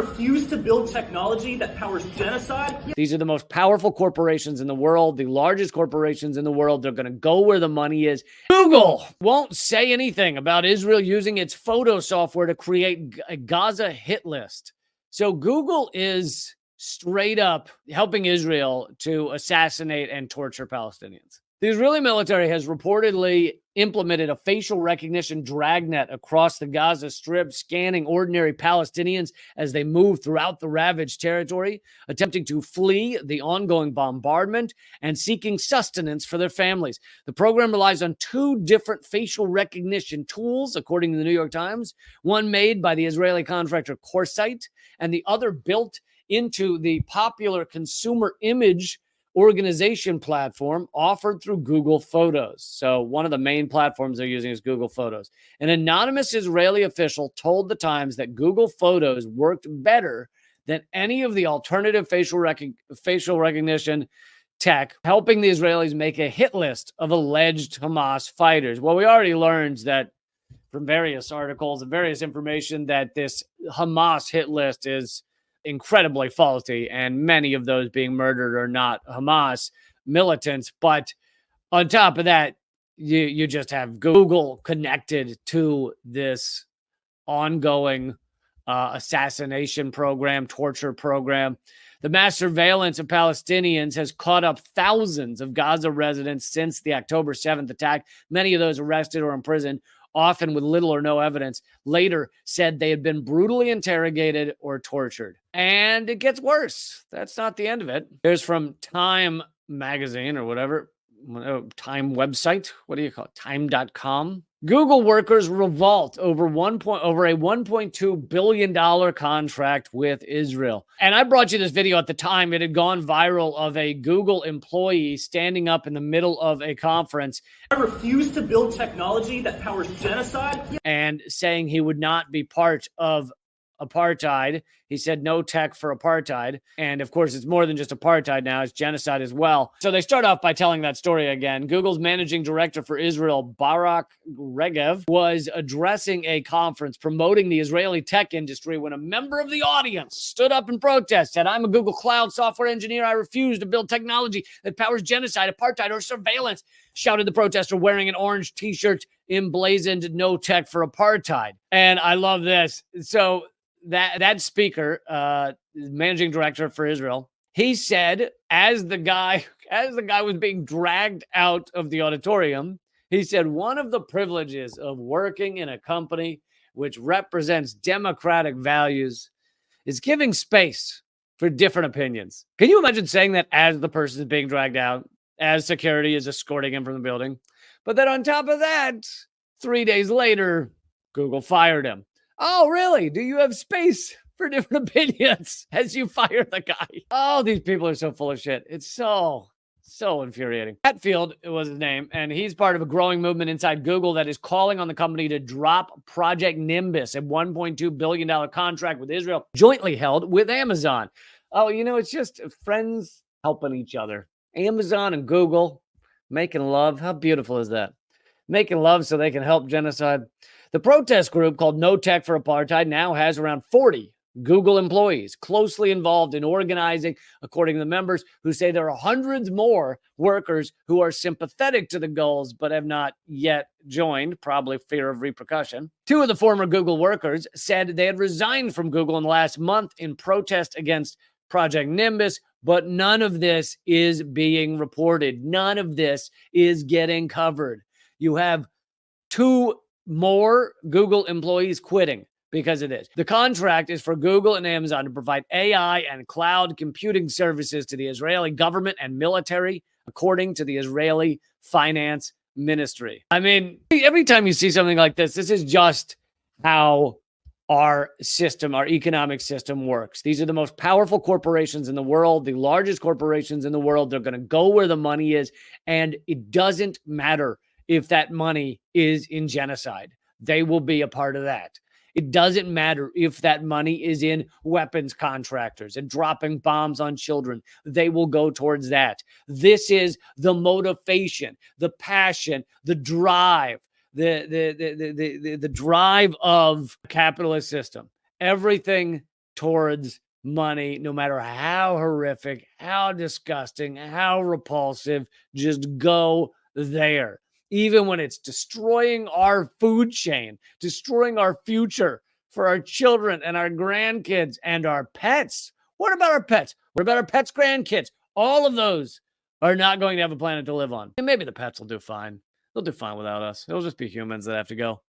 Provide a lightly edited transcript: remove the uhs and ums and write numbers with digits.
refuse to build technology that powers genocide. These are the most powerful corporations in the world, the largest corporations in the world. They're going to go where the money is. Google won't say anything about Israel using its photo software to create a Gaza hit list. So Google is straight up helping Israel to assassinate and torture Palestinians. The Israeli military has reportedly implemented a facial recognition dragnet across the Gaza Strip, scanning ordinary Palestinians as they move throughout the ravaged territory, attempting to flee the ongoing bombardment and seeking sustenance for their families. The program relies on two different facial recognition tools, according to the New York Times, one made by the Israeli contractor Corsight and the other built into the popular consumer image organization platform offered through Google Photos. So one of the main platforms they're using is Google Photos. An anonymous Israeli official told the Times that Google Photos worked better than any of the alternative facial recognition tech, helping the Israelis make a hit list of alleged Hamas fighters. Well, we already learned that from various articles and various information that this Hamas hit list is incredibly faulty, and many of those being murdered are not Hamas militants. But on top of that, you just have Google connected to this ongoing assassination program, torture program. The mass surveillance of Palestinians has caught up thousands of Gaza residents since the October 7th attack, many of those arrested or imprisoned, often with little or no evidence, later said they had been brutally interrogated or tortured. And it gets worse. That's not the end of it. Here's from Time magazine or whatever, Time website. What do you call it? Time.com. Google workers revolt over a $1.2 billion contract with Israel. And I brought you this video at the time. It had gone viral of a Google employee standing up in the middle of a conference. I refuse to build technology that powers genocide. And saying he would not be part of apartheid. He said no tech for apartheid. And of course, it's more than just apartheid now. It's genocide as well. So they start off by telling that story again. Google's managing director for Israel, Barak Regev, was addressing a conference promoting the Israeli tech industry when a member of the audience stood up in protest, said, "I'm a Google Cloud software engineer. I refuse to build technology that powers genocide, apartheid, or surveillance," shouted the protester wearing an orange t-shirt emblazoned "No tech for apartheid." And I love this. So that speaker, managing director for Israel, he said, as the guy was being dragged out of the auditorium, he said, "One of the privileges of working in a company which represents democratic values is giving space for different opinions." Can you imagine saying that as the person is being dragged out, as security is escorting him from the building? But then on top of that, 3 days later, Google fired him. Oh, really? Do you have space for different opinions as you fire the guy? Oh, these people are so full of shit. It's so infuriating. Hatfield was his name, and he's part of a growing movement inside Google that is calling on the company to drop Project Nimbus, a $1.2 billion contract with Israel, jointly held with Amazon. Oh, it's just friends helping each other. Amazon and Google making love. How beautiful is that? Making love so they can help genocide. The protest group called No Tech for Apartheid now has around 40 Google employees closely involved in organizing, according to the members, who say there are hundreds more workers who are sympathetic to the goals but have not yet joined, probably fear of repercussion. Two of the former Google workers said they had resigned from Google in the last month in protest against Project Nimbus, but none of this is being reported. None of this is getting covered. You have two more Google employees quitting because of this. The contract is for Google and Amazon to provide AI and cloud computing services to the Israeli government and military, according to the Israeli Finance Ministry. I mean, every time you see something like this is just how our system, our economic system works. These are the most powerful corporations in the world, the largest corporations in the world. They're going to go where the money is, and it doesn't matter if that money is in genocide. They will be a part of that. It doesn't matter if that money is in weapons contractors and dropping bombs on children. They will go towards that. This is the motivation, the passion, the drive, the drive of capitalist system. Everything towards money, no matter how horrific, how disgusting, how repulsive. Just go there. Even when it's destroying our food chain, destroying our future for our children and our grandkids and our pets. What about our pets? What about our pets' grandkids? All of those are not going to have a planet to live on. And maybe the pets will do fine. They'll do fine without us. It'll just be humans that have to go.